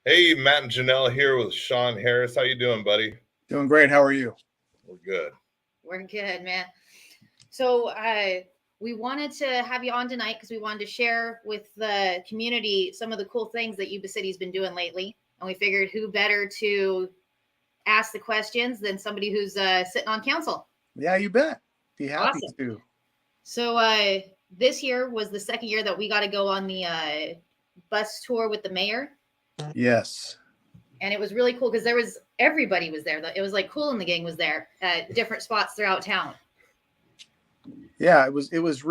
Hey, Matt and Janelle here with Sean Harris. How you doing, buddy? Doing great. How are you? We're good. We're good, man. So we wanted to have you on tonight because we wanted to share with the community some of the cool things that Yuba City's been doing lately. And we figured who better to ask the questions than somebody who's sitting on council. Yeah, you bet. Be happy Awesome. to. So this year was the second year that we got to go on the bus tour with the mayor. Yes. And it was really cool because everybody was there. It was like Cool and the Gang was there at different spots throughout town. Yeah, it was a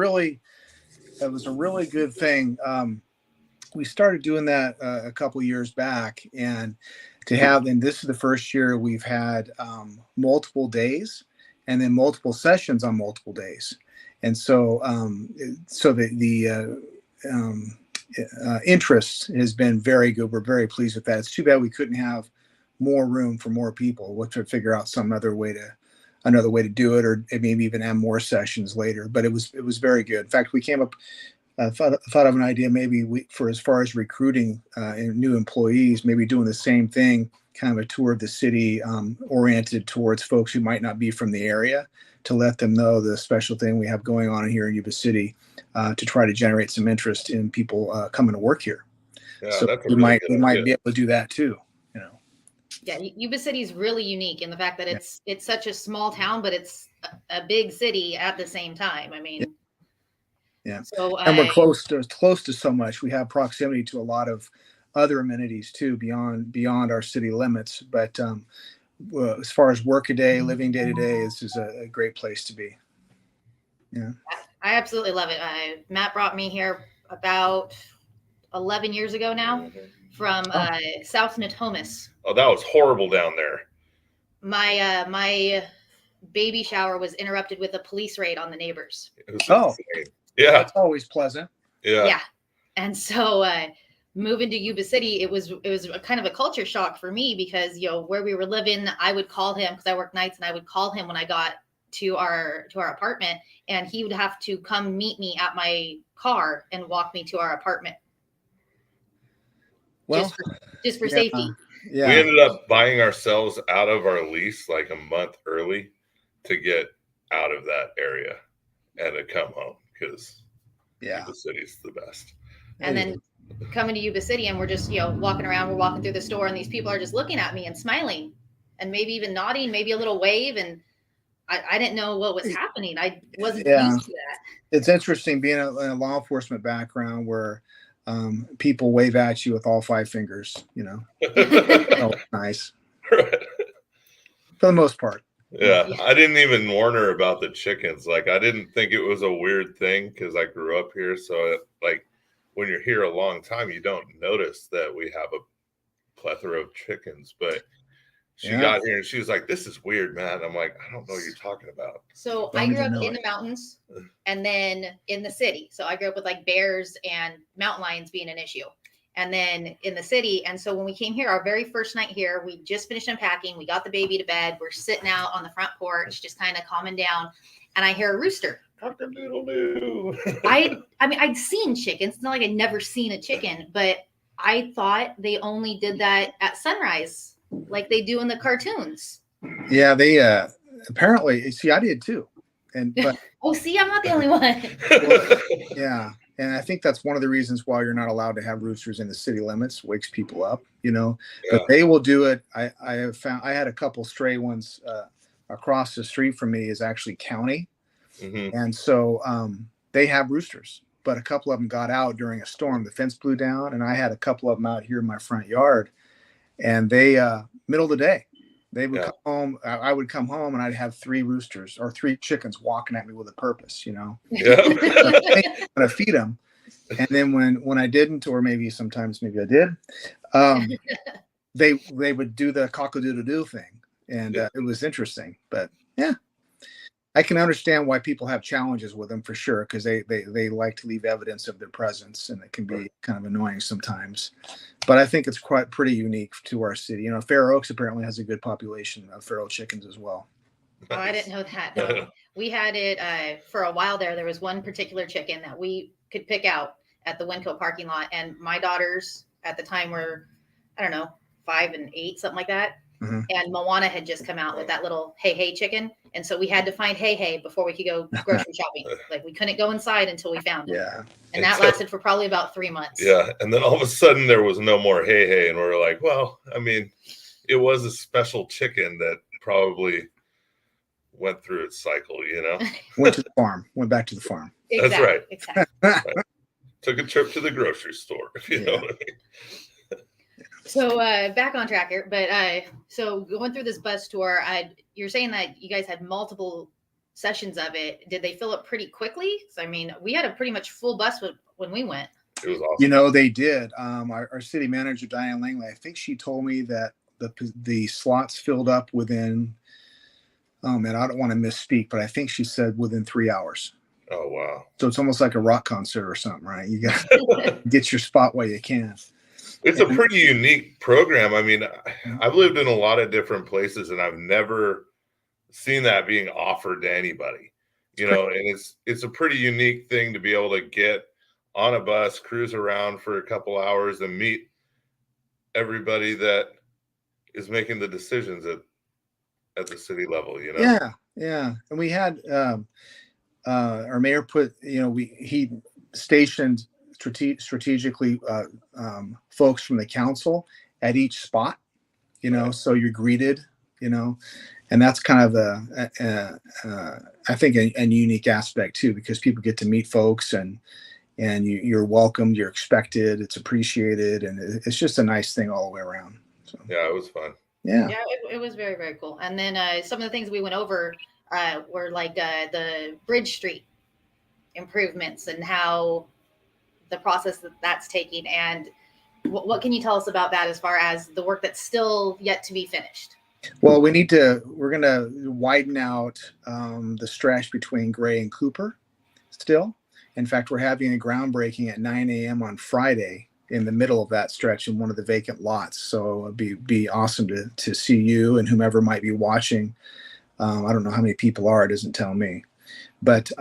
really good thing. We started doing that a couple years back, and this is the first year we've had multiple days, and then multiple sessions on multiple days, and so the interest has been very good. We're very pleased with that. It's too bad we couldn't have more room for more people. We'll try to figure out another way to do it, or maybe even have more sessions later. But it was very good. In fact, we came up thought of an idea, maybe for as far as recruiting new employees, maybe doing the same thing, kind of a tour of the city oriented towards folks who might not be from the area, to let them know the special thing we have going on here in Yuba City, to try to generate some interest in people coming to work here. Yeah, so that's we might be able to do that too. Yeah, Yuba City is really unique in the fact that it's such a small town, but it's a big city at the same time. I mean, yeah. So and we're close to so much. We have proximity to a lot of other amenities too, beyond our city limits. But as far as work-a-day, living day to day, this is a great place to be. Yeah, I absolutely love it. Matt brought me here about 11 years ago now from South Natomas. Oh, that was horrible down there. My baby shower was interrupted with a police raid on the neighbors. Insane. Yeah, that's always pleasant. Yeah. And so moving to Yuba City, it was a kind of a culture shock for me because where we were living, I would call him because I work nights, and I would call him when I got to our apartment, and he would have to come meet me at my car and walk me to our apartment. Well, just for safety. Yeah. We ended up buying ourselves out of our lease like a month early to get out of that area and to come home, because Yuba City's the best. And then coming to Yuba City, and we're just walking around, we're walking through the store, and these people are just looking at me and smiling and maybe even nodding, maybe a little wave, and I didn't know what was happening. I wasn't used to that. It's interesting being in a law enforcement background where people wave at you with all five fingers, Oh, nice. Right. For the most part. Yeah, I didn't even warn her about the chickens. Like, I didn't think it was a weird thing because I grew up here. So, when you're here a long time, you don't notice that we have a plethora of chickens. But she got here and she was like, "This is weird, man." I'm like, "I don't know what you're talking about." So I grew up in the mountains and then in the city. So I grew up with bears and mountain lions being an issue. And then in the city. And so when we came here, our very first night here, we just finished unpacking. We got the baby to bed. We're sitting out on the front porch, just kind of calming down. And I hear a rooster. Cock-a-doodle-doo. I mean, I'd seen chickens. It's not like I'd never seen a chicken, but I thought they only did that at sunrise, like they do in the cartoons. Yeah, they apparently. See, I did too. But oh, see, I'm not the only one. Yeah. And I think that's one of the reasons why you're not allowed to have roosters in the city limits. Wakes people up, But they will do it. I have found I had a couple stray ones across the street from me is actually county, and so they have roosters. But a couple of them got out during a storm. The fence blew down, and I had a couple of them out here in my front yard. And they middle of the day, they would come home. I would come home, and I'd have three roosters or three chickens walking at me with a purpose, Yeah. I feed them, and then when I didn't, or sometimes I did, they would do the cock-a-doodle-doo thing, and it was interesting. But I can understand why people have challenges with them for sure, because they like to leave evidence of their presence, and it can be kind of annoying sometimes. But I think it's pretty unique to our city. Fair Oaks apparently has a good population of feral chickens as well. Oh, I didn't know that. No. We had it for a while there. There was one particular chicken that we could pick out at the Winco parking lot, and my daughters at the time were I don't know, 5 and 8, something like that. Mhm. And Moana had just come out with that little hey hey chicken, and so we had to find hey hey before we could go grocery shopping. Like we couldn't go inside until we found it. Yeah. And that lasted for probably about 3 months. Yeah, and then all of a sudden there was no more hey hey, and we were like, well, I mean, it was a special chicken that probably went through its cycle, you know. Went to the farm. Went back to the farm. Exactly, That's right. Exactly. Right. Took a trip to the grocery store, if you know what I mean. So back on track here, but so going through this bus tour, you're saying that you guys had multiple sessions of it. Did they fill up pretty quickly? So, I mean, we had a pretty much full bus when we went. It was awesome. You know, they did. Our city manager, Diane Langley, I think she told me that the slots filled up within, oh man, I don't want to misspeak, but I think she said within 3 hours. Oh, wow. So it's almost like a rock concert or something, right? You got to get your spot while you can. It's a pretty unique program. I mean, I've lived in a lot of different places, and I've never seen that being offered to anybody. You know, and it's a pretty unique thing to be able to get on a bus, cruise around for a couple hours, and meet everybody that is making the decisions at the city level. You know. Yeah. And we had our mayor put, you know, he stationed strategically folks from the council at each spot, you know, right. So you're greeted, you know, and that's kind of I think a unique aspect too, because people get to meet folks and you're welcomed, you're expected, it's appreciated, and it's just a nice thing all the way around. So yeah, it was fun. Yeah, it was very, very cool. And then some of the things we went over were like the Bridge Street improvements and how the process that's taking, and what can you tell us about that as far as the work that's still yet to be finished? Well, we're going to widen out the stretch between Gray and Cooper still. In fact, we're having a groundbreaking at 9 a.m. on Friday in the middle of that stretch in one of the vacant lots. So it'd be awesome to see you and whomever might be watching. I don't know how many people are, it doesn't tell me, but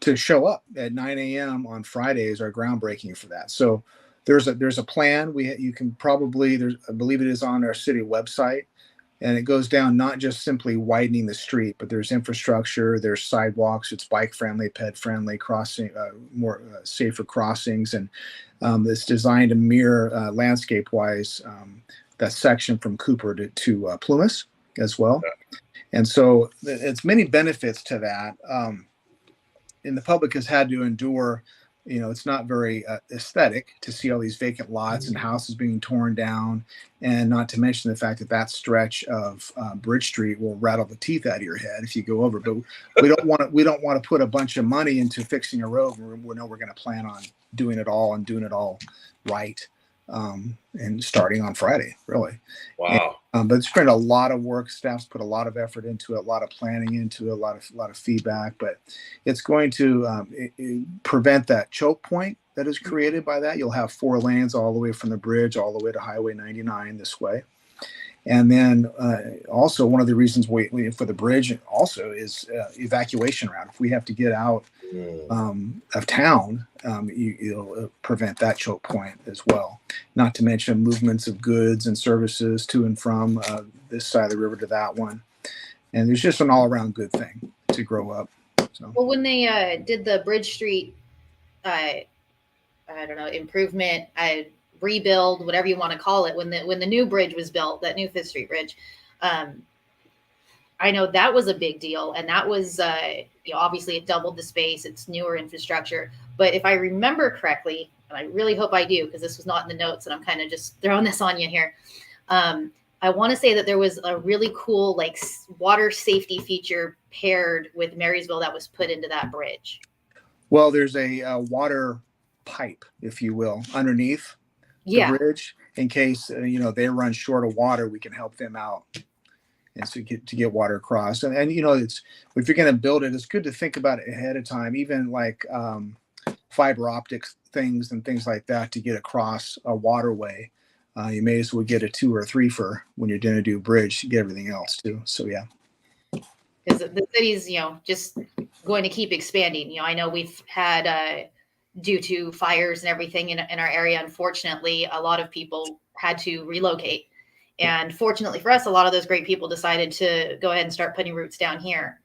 to show up at 9 a.m. on Friday is our groundbreaking for that. So there's a plan. You can probably, I believe it is on our city website, and it goes down not just simply widening the street, but there's infrastructure, there's sidewalks, it's bike friendly, ped friendly, crossing, more safer crossings, and it's designed to mirror landscape wise that section from Cooper to Plumas as well. And so it's many benefits to that. And the public has had to endure, you know, it's not very aesthetic to see all these vacant lots and houses being torn down, and not to mention the fact that that stretch of Bridge Street will rattle the teeth out of your head if you go over. But we don't want to put a bunch of money into fixing a road. We know we're going to plan on doing it all and doing it all right, and starting on Friday, really. Wow. But it's been a lot of work. Staff's put a lot of effort into it, a lot of planning into it, a lot of feedback. But it's going to prevent that choke point that is created by that. You'll have 4 lanes all the way from the bridge all the way to Highway 99 this way. And then also one of the reasons we for the bridge also is evacuation route. If we have to get out of town, you'll prevent that choke point as well. Not to mention movements of goods and services to and from this side of the river to that one. And there's just an all-around good thing to grow up. So. Well, when they did the Bridge Street, I don't know, improvement, rebuild, whatever you want to call it, when the new bridge was built, that new 5th Street Bridge, I know that was a big deal, and that was you know, obviously it doubled the space, it's newer infrastructure. But if I remember correctly, and I really hope I do, because this was not in the notes and I'm kind of just throwing this on you here, I want to say that there was a really cool like water safety feature paired with Marysville that was put into that bridge. Well, there's a water pipe, if you will, underneath the bridge, in case you know, they run short of water, we can help them out, and so to get water across. And you know, it's, if you're going to build it, it's good to think about it ahead of time, even like fiber optics things and things like that to get across a waterway. You may as well get a 2 or 3 for when you're going to do a bridge to get everything else too. So yeah, because the city's, you know, just going to keep expanding. You know, I know we've had due to fires and everything in our area, unfortunately, a lot of people had to relocate. And fortunately for us, a lot of those great people decided to go ahead and start putting roots down here,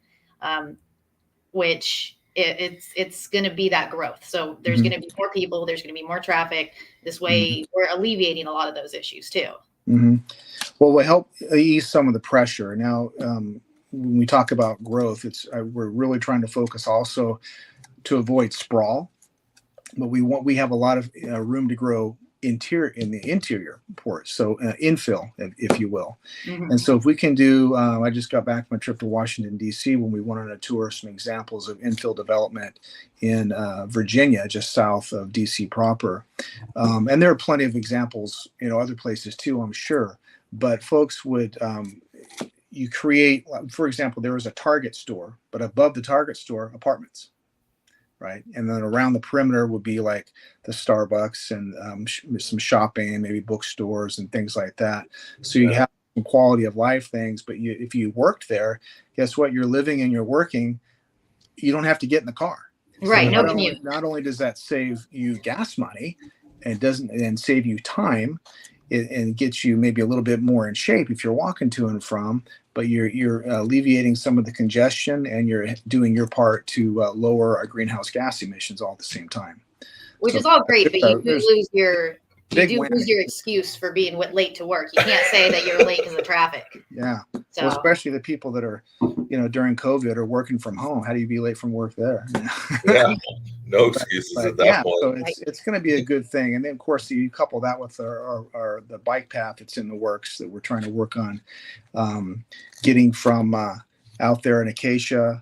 which it's going to be that growth. So there's going to be more people, there's going to be more traffic. This way, we're alleviating a lot of those issues too. Well, we'll help ease some of the pressure. Now, when we talk about growth, we're really trying to focus also to avoid sprawl, but we have a lot of room to grow in the interior ports, so infill, if you will. And so if we can do, I just got back from a trip to Washington, D.C. when we went on a tour, some examples of infill development in Virginia, just south of D.C. proper. And there are plenty of examples, other places too, I'm sure. But folks would, you create, for example, there was a Target store, but above the Target store, apartments. Right. And then around the perimeter would be like the Starbucks and some shopping, maybe bookstores and things like that. So you have some quality of life things. But if you worked there, guess what? You're living and you're working. You don't have to get in the car. Right. So No, not only does that save you gas money and save you time and gets you maybe a little bit more in shape if you're walking to and from, but you're alleviating some of the congestion and you're doing your part to lower our greenhouse gas emissions all at the same time. Which is all great, but you do lose your excuse for being late to work. You can't say that you're late because of traffic. Yeah. So. Well, especially the people that are, during COVID are working from home. How do you be late from work there? Yeah. No excuses at that point. So it's going to be a good thing. And then, of course, you couple that with the bike path that's in the works that we're trying to work on, getting from out there in Acacia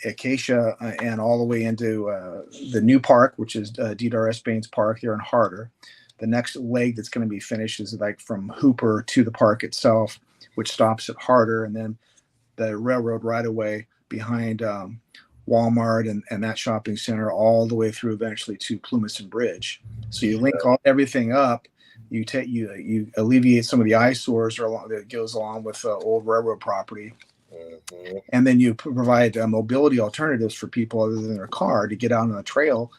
and all the way into the new park, which is DRS Baines Park here in Harder. The next leg that's going to be finished is like from Hooper to the park itself, which stops at Harder, and then the railroad right away behind Walmart and that shopping center all the way through eventually to Plumas Bridge. So you link everything up. You alleviate some of the eyesores that goes along with old railroad property. And then you provide mobility alternatives for people other than their car to get out on the trail.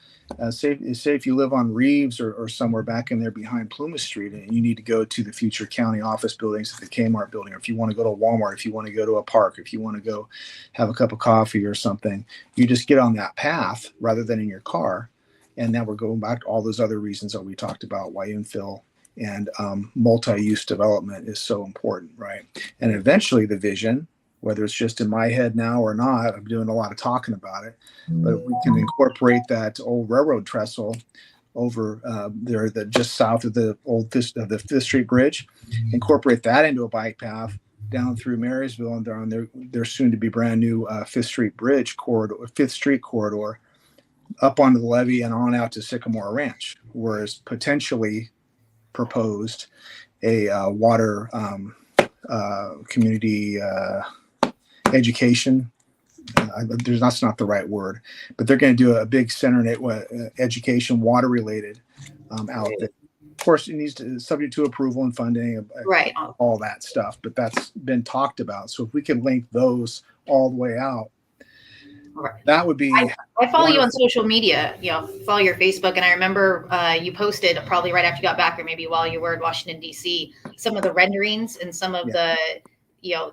Say if you live on Reeves or somewhere back in there behind Plumas Street and you need to go to the future county office buildings at the Kmart building, or if you want to go to Walmart, if you want to go to a park, if you want to go have a cup of coffee or something, you just get on that path rather than in your car. And now we're going back to all those other reasons that we talked about, why infill and multi-use development is so important, right? And eventually the vision, whether it's just in my head now or not, I'm doing a lot of talking about it, but we can incorporate that old railroad trestle over there, just south of the the Fifth Street Bridge, incorporate that into a bike path down through Marysville and down their soon to be brand new Fifth Street corridor, up onto the levee and on out to Sycamore Ranch, whereas potentially proposed a water community education. That's not the right word, but they're going to do a big center education, water related, out there. Of course, it needs to subject to approval and funding, right? All that stuff, but that's been talked about. So if we can link those all the way out, right, that would be. I follow you on social media. Follow your Facebook, and I remember you posted probably right after you got back, or maybe while you were in Washington D.C., some of the renderings and some of the.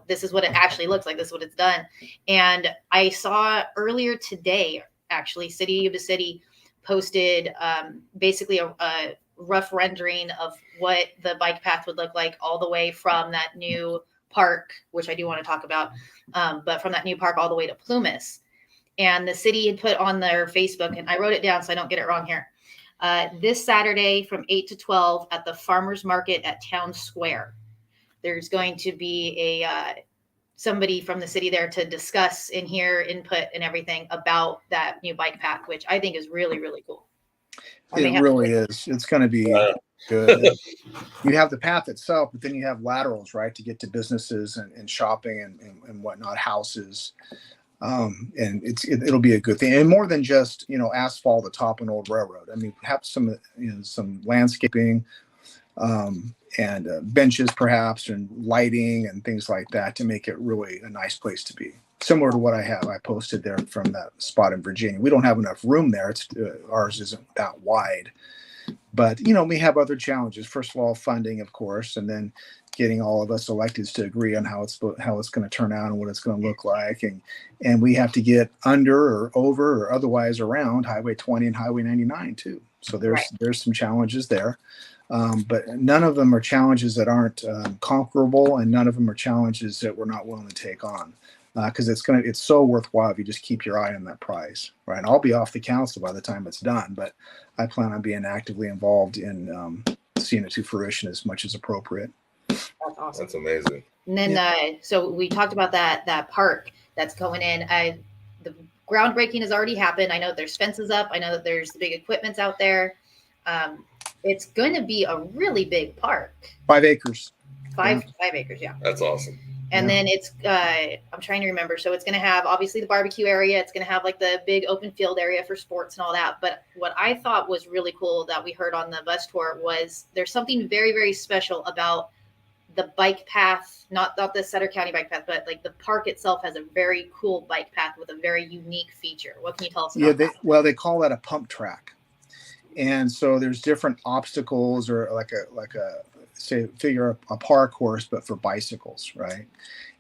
This is what it actually looks like. This is what it's done. And I saw earlier today, actually, City of Yuba City posted basically a rough rendering of what the bike path would look like all the way from that new park, which I do want to talk about, but from that new park all the way to Plumas. And the city had put on their Facebook, and I wrote it down so I don't get it wrong here. This Saturday from 8 to 12 at the Farmers Market at Town Square. There's going to be somebody from the city there to discuss and hear input and everything about that new bike path, which I think is really, really cool. It really is. It's going to be good. You have the path itself, but then you have laterals, right, to get to businesses and shopping and whatnot, houses. And it'll be a good thing, and more than just asphalt atop an old railroad. I mean, have some landscaping. And benches perhaps and lighting and things like that to make it really a nice place to be. similar to what I have. I posted there from that spot in Virginia. We don't have enough room there. It's ours isn't that wide, but we have other challenges. First of all, funding, of course, and then getting all of us electeds to agree on how it's going to turn out and what it's going to look like, and we have to get under or over or otherwise around Highway 20 and Highway 99 too. So there's some challenges there, but none of them are challenges that aren't conquerable, and none of them are challenges that we're not willing to take on. Because it's so worthwhile if you just keep your eye on that prize, right? I'll be off the council by the time it's done, but I plan on being actively involved in seeing it to fruition as much as appropriate. That's awesome. That's amazing. And then, so we talked about that park that's going in. The groundbreaking has already happened. I know there's fences up. I know that there's the big equipments out there. It's going to be a really big park. 5 acres. 5 acres, yeah. That's awesome. And then it's, I'm trying to remember. So it's going to have obviously the barbecue area. It's going to have like the big open field area for sports and all that. But what I thought was really cool that we heard on the bus tour was there's something very, very special about the bike path, not the Sutter County bike path, but like the park itself has a very cool bike path with a very unique feature. What can you tell us about that? Well, they call that a pump track. And so there's different obstacles, or like a say, figure a park course, but for bicycles, right?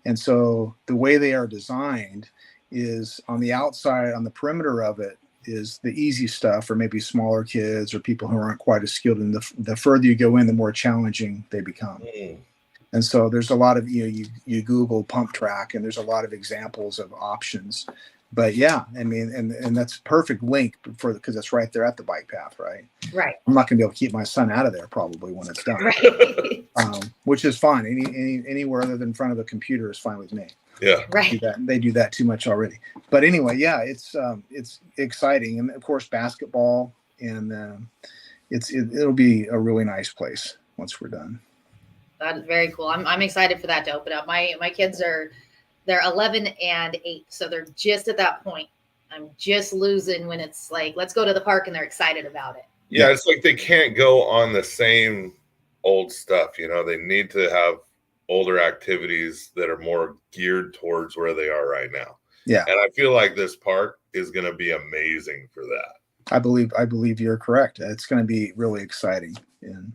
And so the way they are designed is on the outside, on the perimeter of it, is the easy stuff for maybe smaller kids or people who aren't quite as skilled. And the further you go in, the more challenging they become. And so there's a lot of, you Google pump track and there's a lot of examples of options. But yeah, I mean, and that's perfect link because it's right there at the bike path, right? Right. I'm not going to be able to keep my son out of there probably when it's done, right. Which is fine. Anywhere other than in front of a computer is fine with me. Yeah, right. They do that too much already. But anyway, yeah, it's exciting, and of course basketball, and it'll be a really nice place once we're done. That is very cool. I'm excited for that to open up. My kids they're 11 and 8, so they're just at that point. I'm just losing when it's like, let's go to the park, and they're excited about it. Yeah, it's like they can't go on the same old stuff. They need to have older activities that are more geared towards where they are right now. Yeah, and I feel like this park is going to be amazing for that. I believe you're correct. It's going to be really exciting, and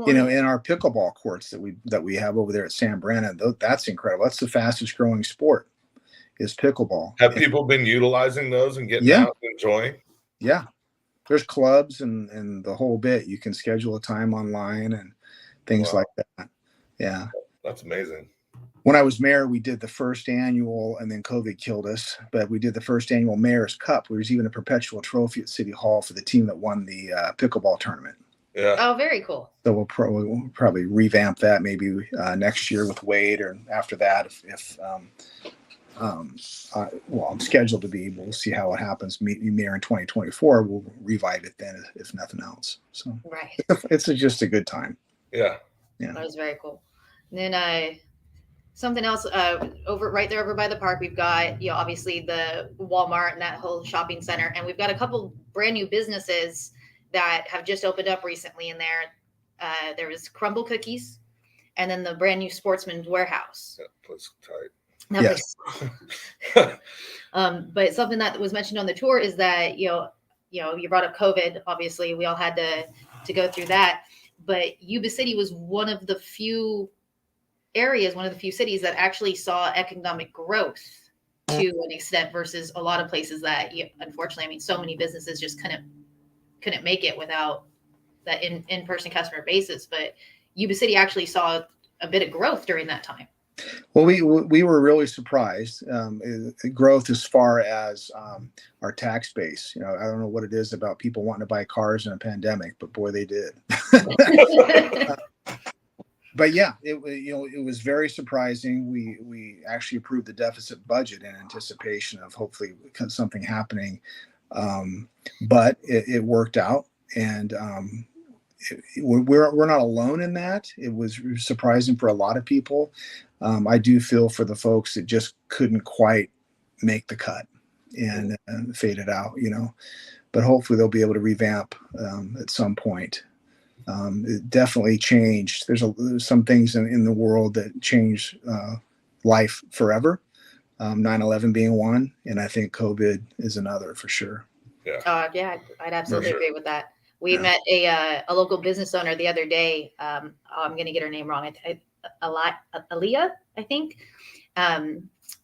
in our pickleball courts that we have over there at San Brennan, that's incredible. That's the fastest growing sport, is pickleball. Have people been utilizing those and getting out and enjoying? Yeah, there's clubs and the whole bit. You can schedule a time online and things like that. Yeah, that's amazing. When I was mayor, we did the first annual, and then COVID killed us, but we did the first annual Mayor's Cup. There was even a perpetual trophy at City Hall for the team that won the pickleball tournament. Yeah. Oh, very cool. So we'll probably revamp that maybe next year with Wade, or after that if I'm scheduled to be. We'll see how it happens. Meet me here in 2024. We'll revive it then, if nothing else. So right, it's just a good time. Yeah. That was very cool. And then something else over by the park, we've got obviously the Walmart and that whole shopping center, and we've got a couple brand new businesses that have just opened up recently in there. There was Crumble Cookies, and then the brand new Sportsman's Warehouse. That place tight. Yes. But something that was mentioned on the tour is that you brought up COVID. Obviously, we all had to go through that. But Yuba City was one of the few cities that actually saw economic growth to an extent versus a lot of places that, unfortunately, so many businesses just couldn't make it without that in-person customer basis. But Yuba City actually saw a bit of growth during that time. Well, we were really surprised. Growth as far as our tax base. I don't know what it is about people wanting to buy cars in a pandemic, but boy, they did. But yeah, it was very surprising. We actually approved the deficit budget in anticipation of hopefully something happening, but it worked out, and we're not alone in that. It was surprising for a lot of people. I do feel for the folks that just couldn't quite make the cut and faded out, but hopefully they'll be able to revamp at some point. It definitely changed. There's some things in the world that change life forever, 9/11 being one, and I think COVID is another for sure. Yeah. Yeah, I'd absolutely sure. agree with that. We Yeah. met a local business owner the other day. I'm going to get her name wrong. Aaliyah, I think.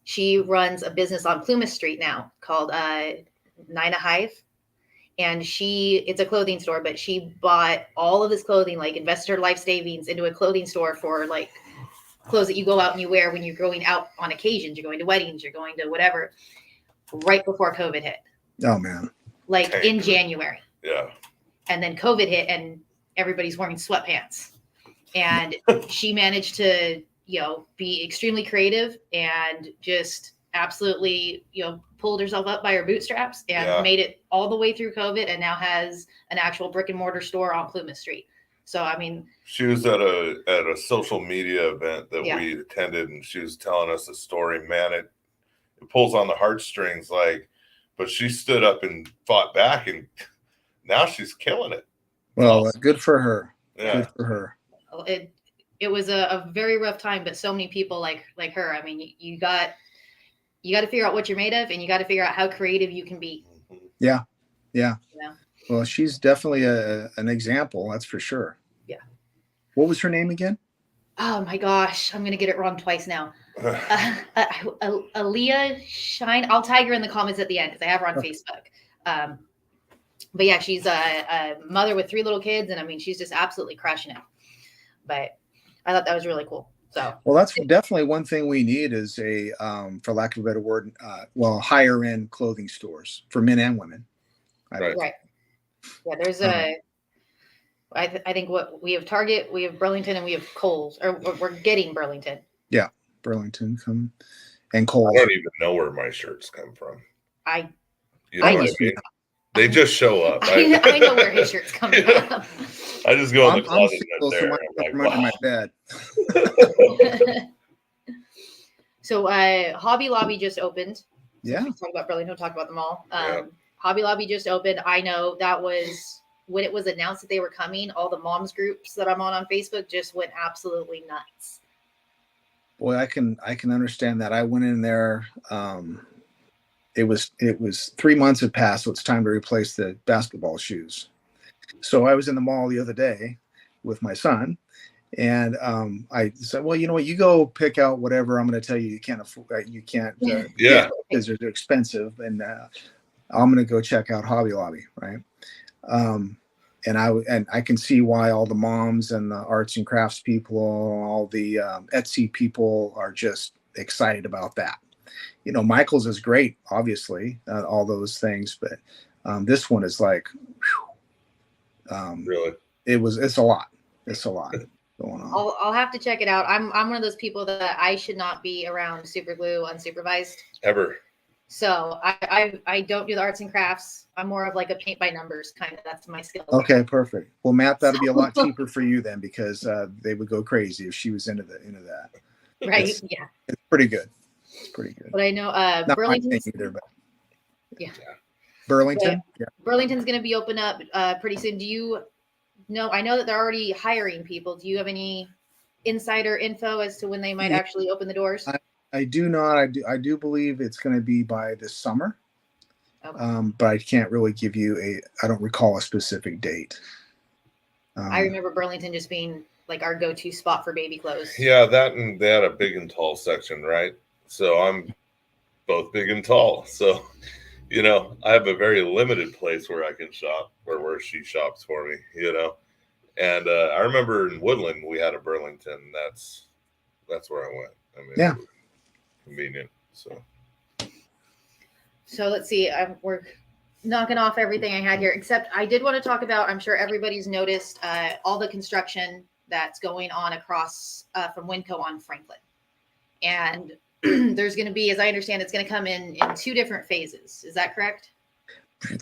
She runs a business on Plumas Street now called Nina Hive. And it's a clothing store, but she bought all of this clothing, like invested her life savings into a clothing store for like clothes that you go out and you wear when you're going out on occasions. You're going to weddings, you're going to whatever, right before COVID hit. Oh, man. Like in January. Yeah. And then COVID hit and everybody's wearing sweatpants. And she managed to, be extremely creative and just absolutely, pulled herself up by her bootstraps and made it all the way through COVID and now has an actual brick and mortar store on Plumas Street. So, I mean, she was at a social media event that we attended, and she was telling us a story. Man, it pulls on the heartstrings, but she stood up and fought back, and now she's killing it. Well, good for her. Yeah. Good for her. It was a very rough time, but so many people like her. I mean, you got to figure out what you're made of, and you got to figure out how creative you can be. Yeah. Well, she's definitely an example. That's for sure. Yeah. What was her name again? Oh my gosh, I'm going to get it wrong twice now. Aaliyah Shine. I'll tag her in the comments at the end because I have her on Facebook. But yeah, she's a mother with 3 little kids, and I mean, she's just absolutely crushing it. But I thought that was really cool. So, well, that's definitely one thing we need is for lack of a better word, higher end clothing stores for men and women. Right. Yeah, there's I think we have Target, we have Burlington, and we have Kohl's, or we're getting Burlington. Yeah, Burlington and Kohl's. I don't even know where my shirts come from. I mean? They just show up. I know where his shirts come from. I just go in the closet and there. I'm under my bed. So Hobby Lobby just opened. Yeah. Talk about Burlington, talk about them all. Hobby Lobby just opened. I know that was when it was announced that they were coming. All the moms groups that I'm on Facebook just went absolutely nuts. Boy, I can understand that. I went in there. It was 3 months had passed, so it's time to replace the basketball shoes. So I was in the mall the other day with my son, and I said, well, you know what, you go pick out whatever I'm going to tell you can't afford, you can't because they're expensive, and I'm going to go check out Hobby Lobby, right? And I can see why all the moms and the arts and crafts people, all the Etsy people are just excited about that. Michael's is great, obviously, all those things, but this one is like, really, it's a lot. It's a lot going on. I'll have to check it out. I'm one of those people that I should not be around super glue unsupervised ever. So I don't do the arts and crafts. I'm more of like a paint by numbers kind of. That's my skill. Okay, perfect. Well, Matt, that'll be a lot cheaper for you then, because they would go crazy if she was into that. Right? It's pretty good. It's pretty good. But I know Burlington's either, but yeah. Burlington. Yeah. Burlington's going to be open up pretty soon. Do you know? I know that they're already hiring people. Do you have any insider info as to when they might actually open the doors? I do not. I do believe it's going to be by this summer. Okay. But I can't really give you I don't recall a specific date. I remember Burlington just being like our go-to spot for baby clothes. Yeah, that, and they had a big and tall section, right? So I'm both big and tall. So, I have a very limited place where I can shop, or where she shops for me, And I remember in Woodland, we had a Burlington. That's where I went. I mean, yeah. Convenient. So let's see. We're knocking off everything I had here, except I did want to talk about, I'm sure everybody's noticed all the construction that's going on across from Winco on Franklin. And there's going to be, as I understand, it's going to come in 2 different phases. Is that correct?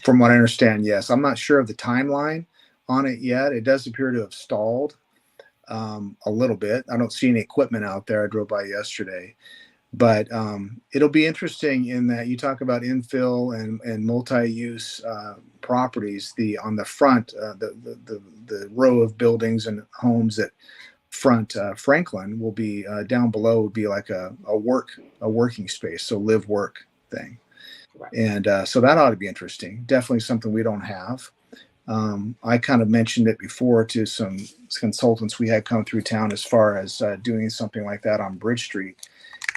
From what I understand, yes. I'm not sure of the timeline on it yet. It does appear to have stalled a little bit. I don't see any equipment out there. I drove by yesterday. But it'll be interesting in that you talk about infill and multi-use properties. On the front, the row of buildings and homes that front Franklin will be down below would be like a working space, so live work thing. Right. And so that ought to be interesting. Definitely something we don't have. I kind of mentioned it before to some consultants we had come through town as far as doing something like that on Bridge Street,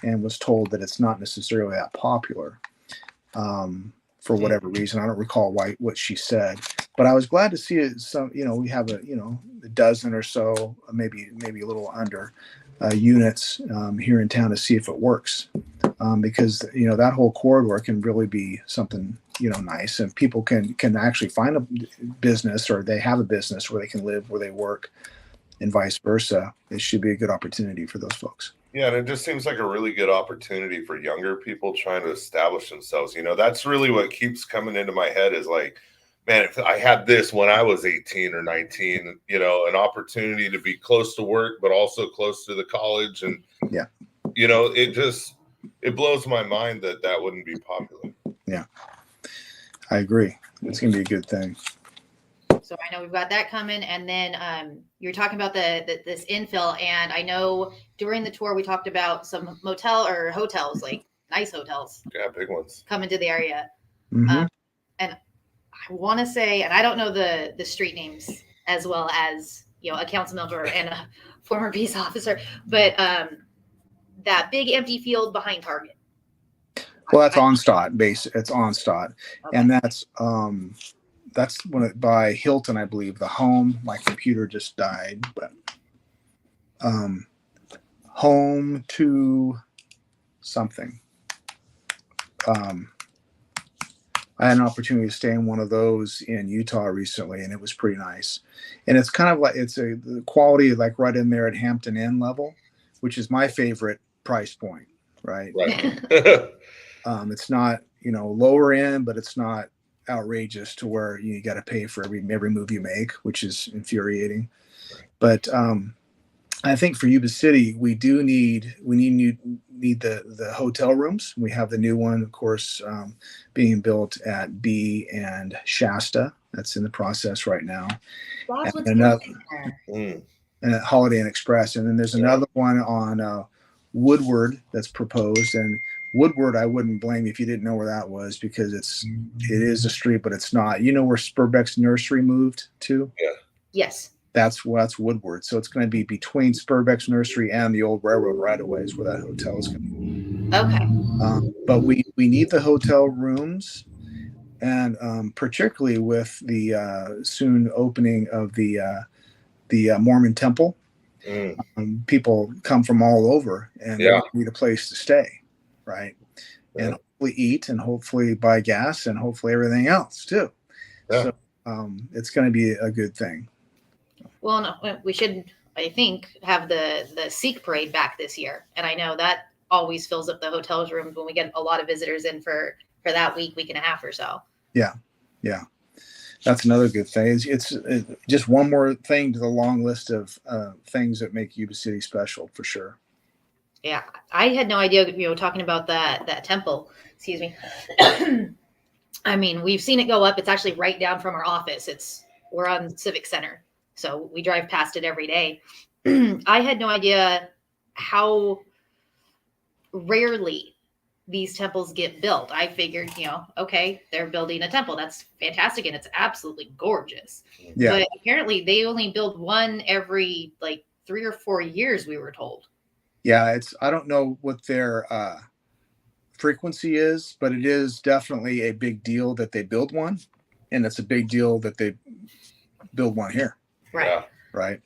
and was told that it's not necessarily that popular for whatever reason. I don't recall what she said, but I was glad to see it. Some, we have a dozen or so, maybe a little under units here in town to see if it works. Because that whole corridor can really be something nice, and people can actually find a business, or they have a business where they can live, where they work, and vice versa. It should be a good opportunity for those folks. Yeah, and it just seems like a really good opportunity for younger people trying to establish themselves. That's really what keeps coming into my head is like, man, if I had this when I was 18 or 19, an opportunity to be close to work, but also close to the college. And, yeah, it blows my mind that wouldn't be popular. Yeah, I agree. It's going to be a good thing. So I know we've got that coming, and then you're talking about this infill, and I know during the tour we talked about some motel or hotels, like nice hotels. Yeah, big ones coming to the area. Mm-hmm. And I want to say, and I don't know the street names as well as a council member and a former peace officer, but that big empty field behind Target. Well, that's Onstadt base. It's Onstadt, okay. And that's by Hilton, I believe. The home. My computer just died, but home to something. I had an opportunity to stay in one of those in Utah recently, and it was pretty nice. And it's kind of like the quality like right in there at Hampton Inn level, which is my favorite price point. Right. It's not lower end, but it's not outrageous to where you got to pay for every move you make, which is infuriating. But I think for Yuba City, we need the hotel rooms. We have the new one, of course, being built at B and Shasta. That's in the process right now. And at Holiday Inn Express, and then there's another one on Woodward that's proposed. And Woodward, I wouldn't blame you if you didn't know where that was, because it is a street, but it's not. You know where Spurbeck's Nursery moved to? Yeah. Yes. That's Woodward. So it's going to be between Spurbeck's Nursery and the old railroad right-of-way is where that hotel is going to be. Okay. But we need the hotel rooms, and particularly with the soon opening of the Mormon temple. People come from all over, and they need a place to stay, right? Yeah. And hopefully eat, and hopefully buy gas, and hopefully everything else too. Yeah. So it's going to be a good thing. Well, no, we should, I think, have the Sikh parade back this year, and I know that always fills up the hotel's rooms when we get a lot of visitors in for that week and a half or so. Yeah. That's another good thing. It's just one more thing to the long list of things that make Yuba City special, for sure. Yeah, I had no idea. Talking about that temple. Excuse me. I mean, we've seen it go up. It's actually right down from our office. We're on Civic Center, so we drive past it every day. I had no idea how rarely these temples get built. I figured, okay, they're building a temple. That's fantastic. And it's absolutely gorgeous. Yeah. But apparently they only build one every 3 or 4 years, we were told. Yeah. I don't know what their frequency is, but it is definitely a big deal that they build one. And it's a big deal that they build one here. Right. Yeah. Right.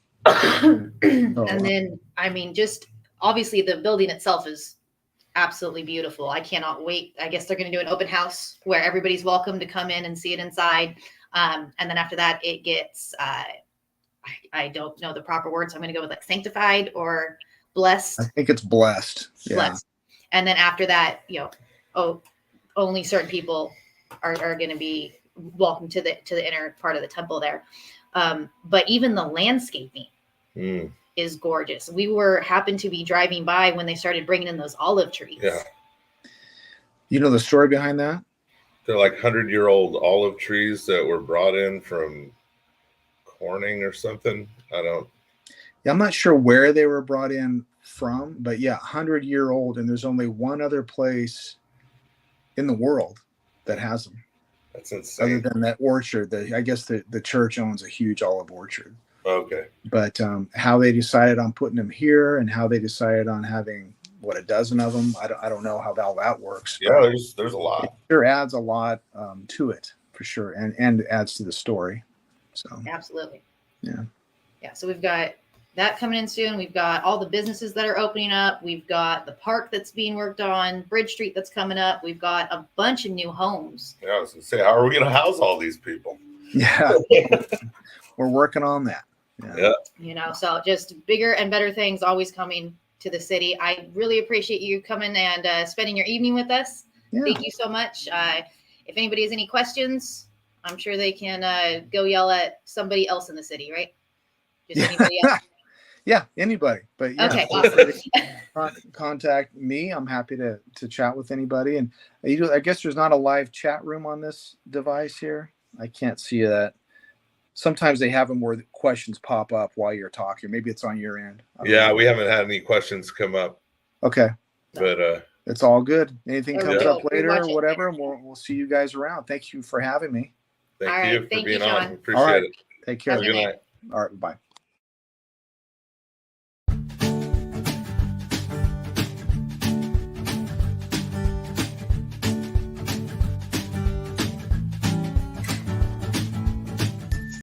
And then, I mean, just obviously the building itself is absolutely beautiful. I cannot wait. I guess they're going to do an open house where everybody's welcome to come in and see it inside. And then after that, it gets, I don't know the proper word, so I'm going to go with sanctified or blessed. I think it's blessed. Yeah. Blessed. And then after that, only certain people are going to be welcome to the inner part of the temple there. But even the landscaping is gorgeous. We happened to be driving by when they started bringing in those olive trees. Yeah. You know the story behind that? They're 100-year-old olive trees that were brought in from Corning or something. I don't. Yeah, I'm not sure where they were brought in from, but yeah, 100-year-old, and there's only one other place in the world that has them. That's Other insane. than that orchard. I guess the church owns a huge olive orchard. Okay. But how they decided on putting them here and how they decided on having a dozen of them, I don't know how all that works. Yeah, there's a It lot. sure adds a lot to it for sure, and adds to the story. So Absolutely. yeah. So we've got that coming in soon. We've got all the businesses that are opening up. We've got the park that's being worked on, Bridge Street that's coming up. We've got a bunch of new homes. Yeah, I was gonna say, how are we gonna house all these people? Yeah. We're working on that. Yeah. So just bigger and better things always coming to the city. I really appreciate you coming and spending your evening with us. Yeah. Thank you so much. If anybody has any questions, I'm sure they can go yell at somebody else in the city, right? Just anybody else? Yeah, anybody. But yeah, Okay, awesome. Contact me. I'm happy to chat with anybody. And I guess there's not a live chat room on this device here. I can't see that. Sometimes they have them where the questions pop up while you're talking. Maybe it's on your end. Yeah, we haven't had any questions come up. Okay. But it's all good. Anything comes up We later watch or it. whatever, and we'll see you guys around. Thank you for having me. thank All right, you for thank being you, on. Shon. Appreciate All right. it. Take care. Have a Good good night. night. All right. Bye.